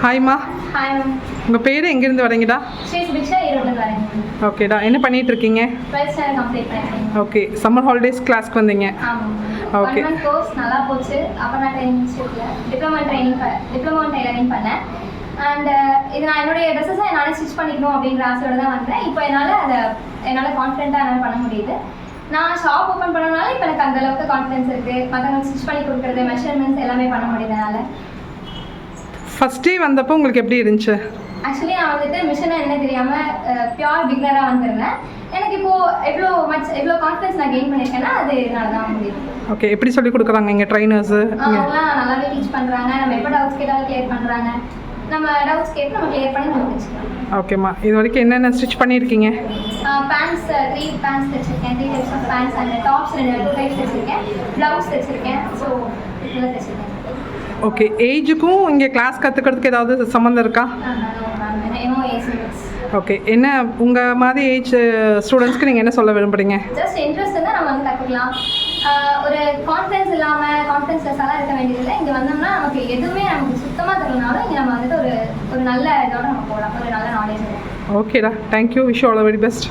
ஹாய்மா. Hi ma'am. உங்கள் பேர் எங்கேருந்து வரீங்கடா? ஸ்ரீ சுபிக்ஷா ஈரோட்டில் வரேன். ஓகேடா, என்ன பண்ணிட்டு இருக்கீங்க? 12th ஸ்டாண்டர்ட் கம்ப்ளீட் பண்ணிட்டேன். ஓகே, சம்மர் ஹாலிடேஸ் கிளாஸ்க்கு வந்தீங்க. ஆமாம். ஓகே. 1 month கோர்ஸ் நல்லா போச்சு. அப்புறம் நான் ட்ரைனிங் இன்ஸ்டியூட்டில் டிப்ளமோ டெய்லரிங் பண்ணேன். அண்ட் இது நான் என்னுடைய ட்ரெஸ்ஸஸை நானே ஸ்டிச் பண்ணிக்கணும் அப்படின்ற ஆசையோட தான் வந்தேன். இப்போ என்னால் கான்ஃபிடென்ட்டாக என்னால் பண்ண முடியுது. நான் ஷாப் ஓப்பன் பண்ணனால இப்போ எனக்கு அந்த அளவுக்கு கான்ஃபிடன்ஸ் இருக்குது. மற்றவங்க ஸ்டிச் பண்ணி கொடுக்குறது, மெஷர்மெண்ட்ஸ் எல்லாமே பண்ண முடியுதுனால. ஃபர்ஸ்ட் டே வந்தப்போ உங்களுக்கு எப்படி இருந்துச்சு? ஆக்சுவலி நான் வந்துட்டு மிஷினை என்ன தெரியாமல் பியூர் பிகினராக வந்திருந்தேன். எனக்கு இப்போது எவ்வளோ கான்ஃபிடன்ஸ் நான் கெயின் பண்ணியிருக்கேன்னா அது இதனால தான் முடியும். ஓகே, எப்படி சொல்லி கொடுக்குறாங்க இங்கே ட்ரைனர்ஸு? அவங்களாம் நல்லாவே டீச் பண்ணுறாங்க. நம்ம எப்போ டவுட்ஸ் கேட்டாலும் கிளியர் பண்ணுறாங்க. நம்ம டவுட்ஸ் கேட்டு நம்ம கிளியர் பண்ணி நம்ம வச்சுக்கலாம். ஓகேம்மா, இது வரைக்கும் என்னென்ன ஸ்டிச் பண்ணியிருக்கீங்க? பேண்ட்ஸ் 3 பேண்ட்ஸ் தைச்சிருக்கேன். 3 types of pants and tops 2 types தைச்சிருக்கேன். ப்ளவுஸ் தைச்சிருக்கேன். ஸோ இதெல்லாம் தைச்சிருக்கேன். ஓகே, ஏஜுக்கும் இங்கே கிளாஸ் கற்றுக்கிறதுக்கு ஏதாவது சம்மந்தம் இருக்கா? ஓகே, என்ன உங்கள் மாதிரி ஏஜ் ஸ்டூடெண்ட்ஸ்க்கு நீங்கள் என்ன சொல்ல விரும்புகிறீங்க? ஜஸ்ட் இன்ட்ரெஸ்ட் இருந்தால் நம்ம வந்து கற்றுக்கலாம். ஒரு கான்ஃபிடன்ஸ் இல்லாமல் கான்ஃபிடன்ஸ்லெஸ்ஸாலாம் இருக்க வேண்டியதில்லை. இங்கே வந்தோம்னா நமக்கு எதுவுமே நமக்கு சுத்தமாக தெரியலனாலும் இங்கே நம்ம வந்துட்டு ஒரு நல்ல இதோட நம்ம போகலாம். ஒரு நல்ல நாலேஜ். ஓகேடா, thank you. Wish all the very best.